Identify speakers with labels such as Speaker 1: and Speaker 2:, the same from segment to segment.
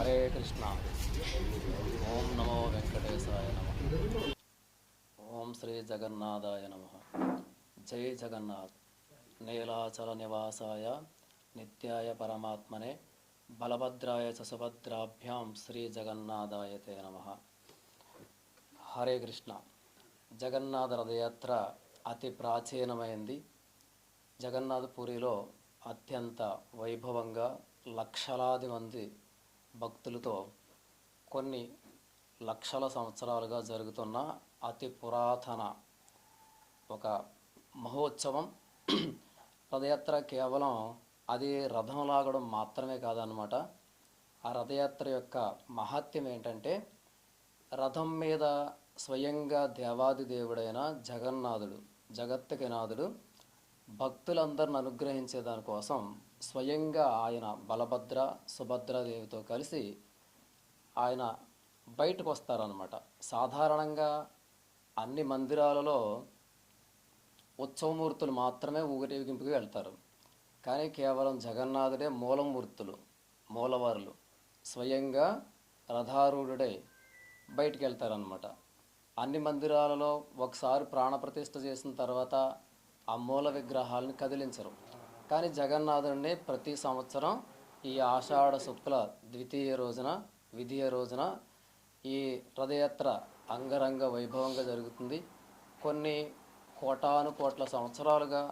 Speaker 1: హరే కృష్ణ. ఓం నమో వెంకటేశాయ నమః. ఓం శ్రీ జగన్నాథాయ నమః. జై జగన్నాథ్. నీలాచల నివాసాయ నిత్యాయ పరమాత్మనే బలభద్రాయ చ సుభద్రాభ్యాం శ్రీ జగన్నాథాయ తే నమః. హరే కృష్ణ. జగన్నాథ రథయాత్ర అతి ప్రాచీనమైంది. జగన్నాథపురిలో అత్యంత వైభవంగా లక్షలాది మంది భక్తులతో కొన్ని లక్షల సంవత్సరాలుగా జరుగుతున్న అతి పురాతన ఒక మహోత్సవం. రథయాత్ర కేవలం అది రథం లాగడం మాత్రమే కాదనమాట. ఆ రథయాత్ర యొక్క మహత్యం ఏంటంటే, రథం మీద స్వయంగా దేవాది దేవుడైన జగన్నాథుడు, జగత్తుకి నాథుడు భక్తులందరిని అనుగ్రహించే దానికోసం స్వయంగా ఆయన బలభద్ర సుభద్రాదేవితో కలిసి ఆయన బయటకు వస్తారనమాట. సాధారణంగా అన్ని మందిరాలలో ఉత్సవమూర్తులు మాత్రమే ఊరేగింపుకి వెళ్తారు. కానీ కేవలం జగన్నాథుడే మూలమూర్తులు, మూలవారులు స్వయంగా రథారూఢుడై బయటికి వెళ్తారనమాట. అన్ని మందిరాలలో ఒకసారి ప్రాణప్రతిష్ఠ చేసిన తర్వాత ఆ మూల విగ్రహాలను కదిలించరు. కానీ జగన్నాథుడిని ప్రతి సంవత్సరం ఈ ఆషాఢ శుక్ల ద్వితీయ రోజున, విధియ రోజున ఈ రథయాత్ర అంగరంగ వైభవంగా జరుగుతుంది. కొన్ని కోటాను కోట్ల సంవత్సరాలుగా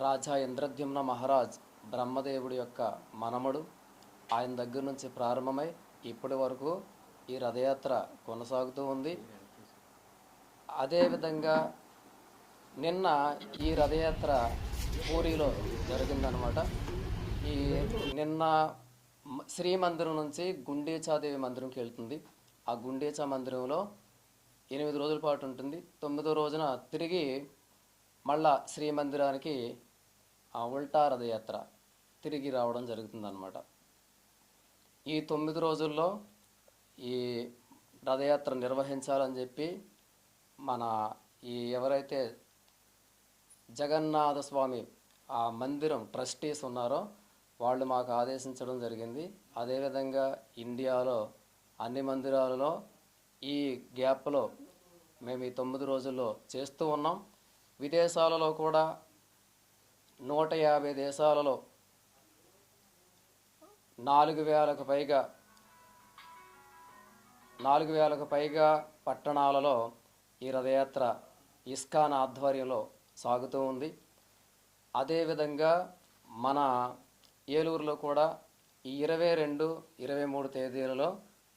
Speaker 1: రాజా ఇంద్రద్యుమ్న మహారాజ్ బ్రహ్మదేవుడి యొక్క మనమడు, ఆయన దగ్గర నుంచి ప్రారంభమై ఇప్పటి వరకు ఈ రథయాత్ర కొనసాగుతూ ఉంది. అదేవిధంగా నిన్న ఈ రథయాత్ర పూరిలో జరిగిందనమాట. ఈ నిన్న శ్రీమందిరం నుంచి గుండీచాదేవి మందిరంకి వెళ్తుంది. ఆ గుండీచా మందిరంలో 8 రోజుల పాటు ఉంటుంది. 9వ రోజున తిరిగి మళ్ళా శ్రీమందిరానికి ఆ ఉల్టా రథయాత్ర తిరిగి రావడం జరుగుతుందన్నమాట. ఈ 9 రోజుల్లో ఈ రథయాత్ర నిర్వహించాలని చెప్పి మన ఎవరైతే జగన్నాథ స్వామి ఆ మందిరం ట్రస్టీస్ ఉన్నారో వాళ్ళు మాకు ఆదేశించడం జరిగింది. అదేవిధంగా ఇండియాలో అన్ని మందిరాలలో ఈ గ్యాప్లో మేము ఈ 9 రోజుల్లో చేస్తూ ఉన్నాం. విదేశాలలో కూడా 150 దేశాలలో 4,000కు పైగా పట్టణాలలో ఈ రథయాత్ర ఇస్కాన్ ఆధ్వర్యంలో సాగుతూ ఉంది. అదేవిధంగా మన ఏలూరులో కూడా ఈ 22, 23 తేదీలలో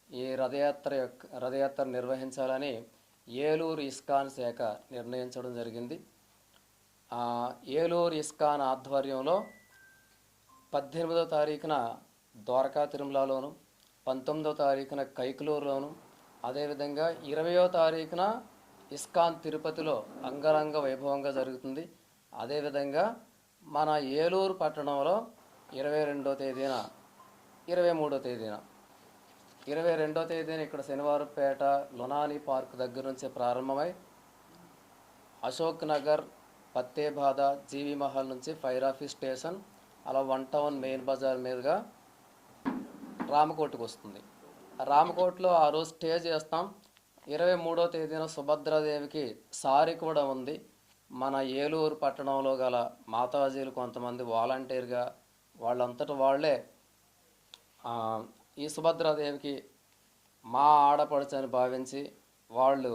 Speaker 1: ఈ రథయాత్ర నిర్వహించాలని ఏలూరు ఇస్కాన్ శాఖ నిర్ణయించడం జరిగింది. ఏలూరు ఇస్కాన్ ఆధ్వర్యంలో 18వ తారీఖున ద్వారకా తిరుమలలోను, 19వ తారీఖున కైకలూరులోను, అదేవిధంగా 20వ తారీఖున ఇస్కాన్ తిరుపతిలో అంగరంగ వైభవంగా జరుగుతుంది. అదేవిధంగా మన ఏలూరు పట్టణంలో 22వ తేదీన, 23వ తేదీన, 22వ తేదీన ఇక్కడ శనివారపేట లునాని పార్క్ దగ్గర నుంచి ప్రారంభమై అశోక్ నగర్, పత్తేబాద, జీవి మహల్ నుంచి ఫైర్ ఆఫీస్ స్టేషన్ అలా 1 టౌన్ మెయిన్ బజార్ మీదుగా రామకోటకు వస్తుంది. రామకోటలో ఆ రోజు స్టే చేస్తాం. 23వ తేదీన సుభద్రాదేవికి సారి కూడా ఉంది. మన ఏలూరు పట్టణంలో గల మాతాజీలు కొంతమంది వాలంటీర్గా వాళ్ళంతట వాళ్ళే ఈ సుభద్రాదేవికి మా ఆడపడుచని భావించి వాళ్ళు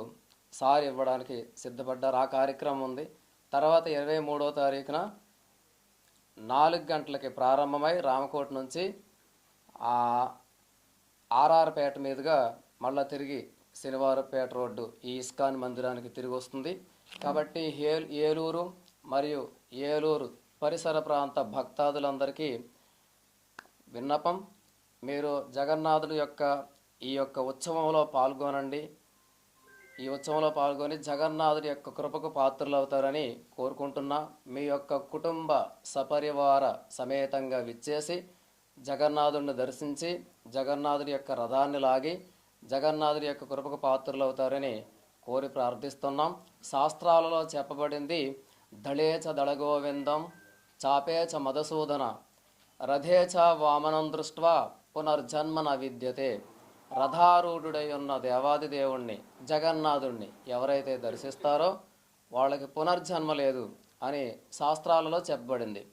Speaker 1: సారి ఇవ్వడానికి సిద్ధపడ్డారు. ఆ కార్యక్రమం ఉంది. తర్వాత 23వ తారీఖున 4 గంటలకి ప్రారంభమై రామకోట నుంచి ఆర్ఆర్పేట మీదుగా మళ్ళీ తిరిగి శనివారపేట రోడ్డు ఈ ఇస్కాన్ మందిరానికి తిరిగి వస్తుంది. కాబట్టి ఏలూరు మరియు ఏలూరు పరిసర ప్రాంత భక్తాదులందరికీ విన్నపం, మీరు జగన్నాథుడి యొక్క ఈ యొక్క ఉత్సవంలో పాల్గొనండి. ఈ ఉత్సవంలో పాల్గొని జగన్నాథుడి యొక్క కృపకు పాత్రలు అవుతారని కోరుకుంటున్నా. మీ యొక్క కుటుంబ సపరివార సమేతంగా విచ్చేసి జగన్నాథుడిని దర్శించి జగన్నాథుడి యొక్క రథాన్ని లాగి జగన్నాథుడి యొక్క కృపకు పాత్రలు అవుతారని కోరి ప్రార్థిస్తున్నాం. శాస్త్రాలలో చెప్పబడింది, దళేచ దళగోవిందం చాపేచ మధుసూదన రథేచ వామనం దృష్ట్వా పునర్జన్మ న విద్యతే. రథారూఢుడై ఉన్న దేవాది దేవుణ్ణి, జగన్నాథుణ్ణి ఎవరైతే దర్శిస్తారో వాళ్ళకి పునర్జన్మ లేదు అని శాస్త్రాలలో చెప్పబడింది.